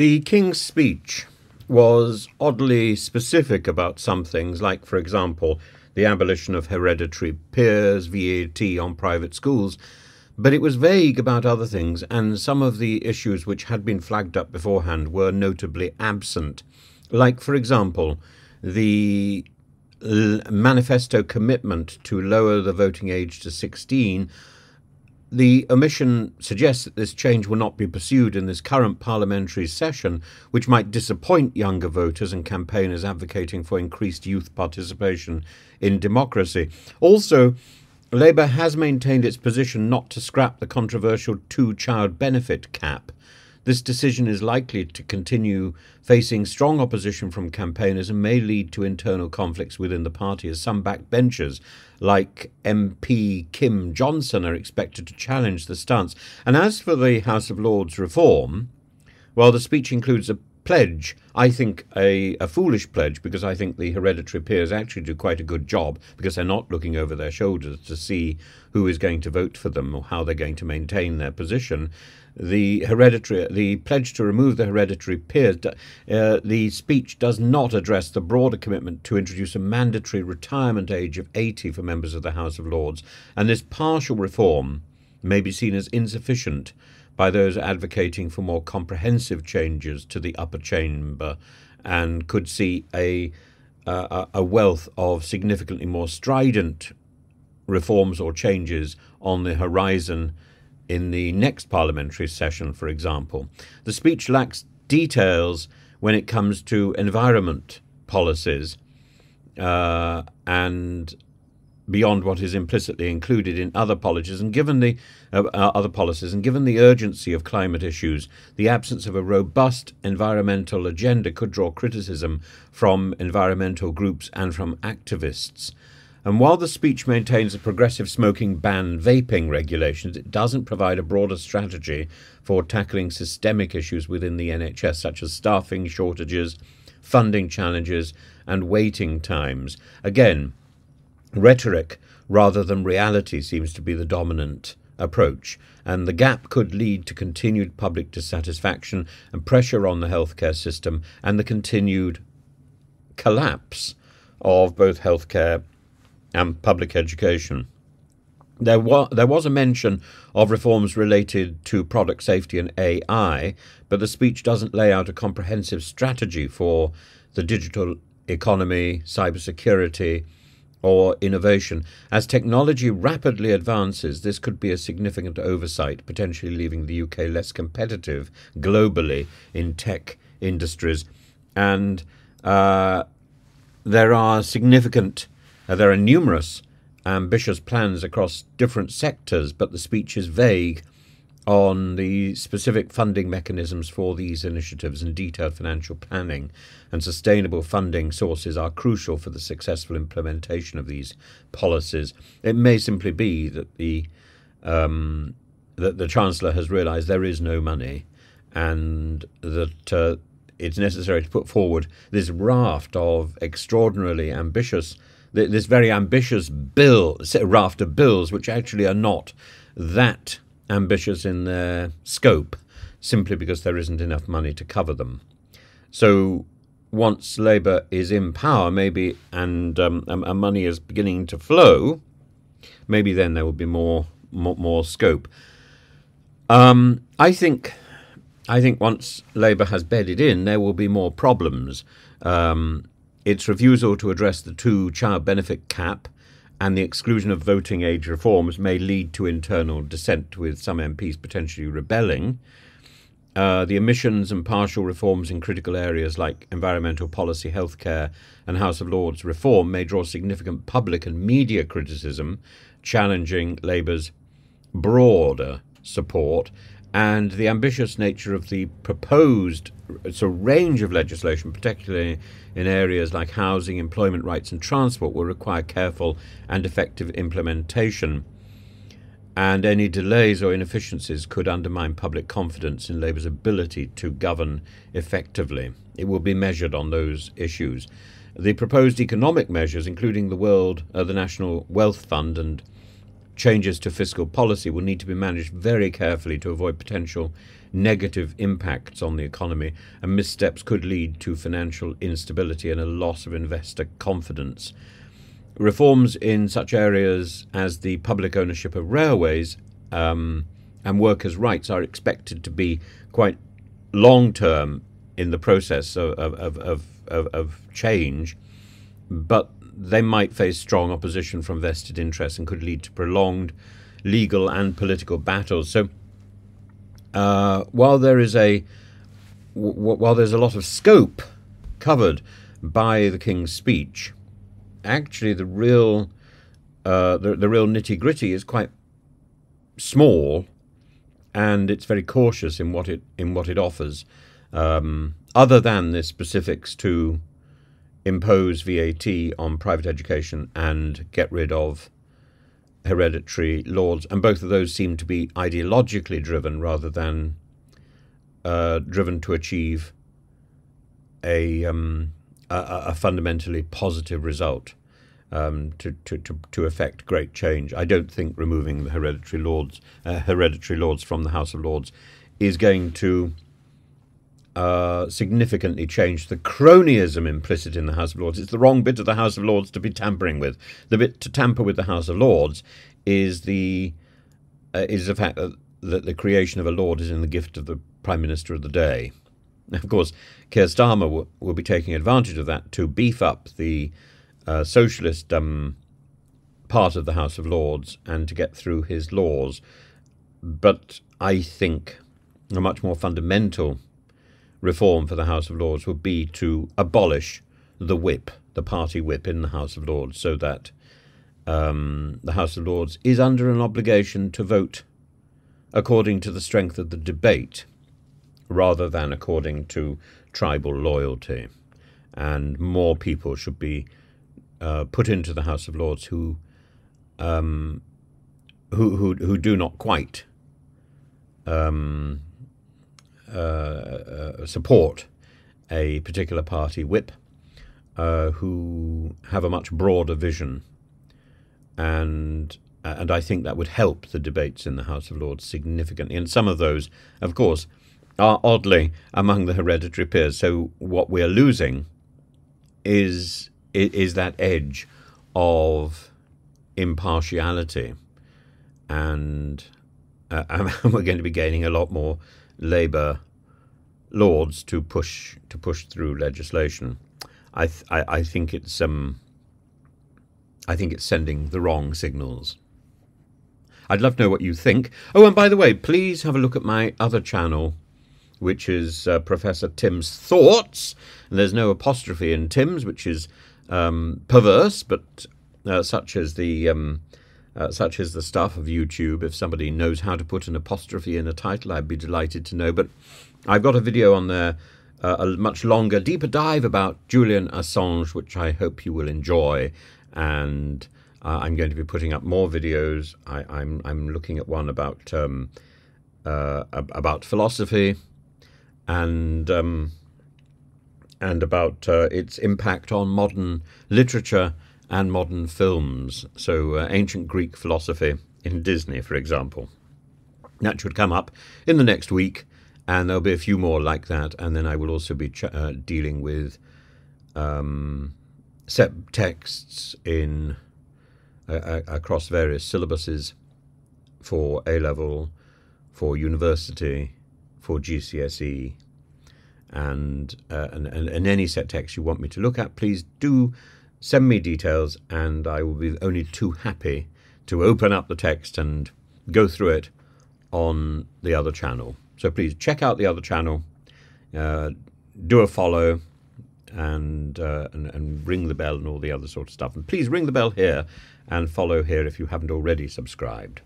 The King's speech was oddly specific about some things, like, for example, the abolition of hereditary peers, VAT on private schools, but it was vague about other things, and some of the issues which had been flagged up beforehand were notably absent, like, for example, the manifesto commitment to lower the voting age to 16. The omission suggests that this change will not be pursued in this current parliamentary session, which might disappoint younger voters and campaigners advocating for increased youth participation in democracy. Also, Labour has maintained its position not to scrap the controversial two-child benefit cap. This decision is likely to continue facing strong opposition from campaigners and may lead to internal conflicts within the party, as some backbenchers, like MP Kim Johnson, are expected to challenge the stance. And as for the House of Lords reform, well, the speech includes a pledge, I think a foolish pledge, because I think the hereditary peers actually do quite a good job, because they're not looking over their shoulders to see who is going to vote for them or how they're going to maintain their position. The pledge to remove the hereditary peers, the speech does not address the broader commitment to introduce a mandatory retirement age of 80 for members of the House of Lords, and this partial reform may be seen as insufficient by those advocating for more comprehensive changes to the upper chamber, and could see a wealth of significantly more strident reforms or changes on the horizon in the next parliamentary session, for example. The speech lacks details when it comes to environment policies and beyond what is implicitly included in other policies, and given the urgency of climate issues, the absence of a robust environmental agenda could draw criticism from environmental groups and from activists. And while the speech maintains a progressive smoking ban vaping regulations, it doesn't provide a broader strategy for tackling systemic issues within the NHS, such as staffing shortages, funding challenges, and waiting times. Again, rhetoric rather than reality seems to be the dominant approach, and the gap could lead to continued public dissatisfaction and pressure on the healthcare system, and the continued collapse of both healthcare and public education. There was a mention of reforms related to product safety and AI, but the speech doesn't lay out a comprehensive strategy for the digital economy, cybersecurity, or innovation. As technology rapidly advances, this could be a significant oversight, potentially leaving the UK less competitive globally in tech industries. And there are numerous ambitious plans across different sectors, but the speech is vague on the specific funding mechanisms for these initiatives, and detailed financial planning and sustainable funding sources are crucial for the successful implementation of these policies. It may simply be that the Chancellor has realised there is no money, and that it's necessary to put forward this raft of extraordinarily ambitious, this very ambitious raft of bills, which actually are not that ambitious in their scope, simply because there isn't enough money to cover them. So once Labour is in power, maybe, and money is beginning to flow, maybe then there will be more scope. I think once Labour has bedded in, there will be more problems. Its refusal to address the two-child benefit cap and the exclusion of voting age reforms may lead to internal dissent, with some MPs potentially rebelling. The omissions and partial reforms in critical areas like environmental policy, healthcare, and House of Lords reform may draw significant public and media criticism, challenging Labour's broader support. And the ambitious nature of the proposed range of legislation, particularly in areas like housing, employment rights and transport, will require careful and effective implementation. And any delays or inefficiencies could undermine public confidence in Labour's ability to govern effectively. It will be measured on those issues. The proposed economic measures, including the National Wealth Fund and changes to fiscal policy, will need to be managed very carefully to avoid potential negative impacts on the economy, and missteps could lead to financial instability and a loss of investor confidence. Reforms in such areas as the public ownership of railways and workers' rights are expected to be quite long-term in the process of change, but they might face strong opposition from vested interests and could lead to prolonged legal and political battles. So while there's a lot of scope covered by the King's speech, actually the real nitty-gritty is quite small, and it's very cautious in what it offers, other than the specifics to impose VAT on private education and get rid of hereditary lords, and both of those seem to be ideologically driven rather than driven to achieve a fundamentally positive result, to effect great change. I don't think removing the hereditary lords from the House of Lords is going to significantly change the cronyism implicit in the House of Lords. It's the wrong bit of the House of Lords to be tampering with. The bit to tamper with the House of Lords is the fact that the creation of a Lord is in the gift of the Prime Minister of the day. Of course, Keir Starmer will be taking advantage of that to beef up the socialist part of the House of Lords and to get through his laws. But I think a much more fundamental reform for the House of Lords would be to abolish the whip, the party whip in the House of Lords, so that the House of Lords is under an obligation to vote according to the strength of the debate rather than according to tribal loyalty. And more people should be put into the House of Lords who do not quite support a particular party whip, who have a much broader vision, and I think that would help the debates in the House of Lords significantly. And some of those, of course, are oddly among the hereditary peers. So what we're losing is that edge of impartiality, and we're going to be gaining a lot more Labour Lords to push through legislation. I think it's sending the wrong signals. I'd love to know what you think. Oh, and by the way, please have a look at my other channel, which is Professor Tim's Thoughts. And there's no apostrophe in Tim's, which is perverse, but such is the stuff of YouTube. If somebody knows how to put an apostrophe in a title, I'd be delighted to know. But I've got a video on there, a much longer, deeper dive about Julian Assange, which I hope you will enjoy. And I'm going to be putting up more videos. I'm looking at one about philosophy and about its impact on modern literature and modern films. So ancient Greek philosophy in Disney, for example. That should come up in the next week, and there'll be a few more like that. And then I will also be dealing with set texts in across various syllabuses for A-level, for university, for GCSE, and any set text you want me to look at, please do send me details, and I will be only too happy to open up the text and go through it on the other channel. So please check out the other channel, do a follow, and ring the bell and all the other sort of stuff. And please ring the bell here and follow here if you haven't already subscribed.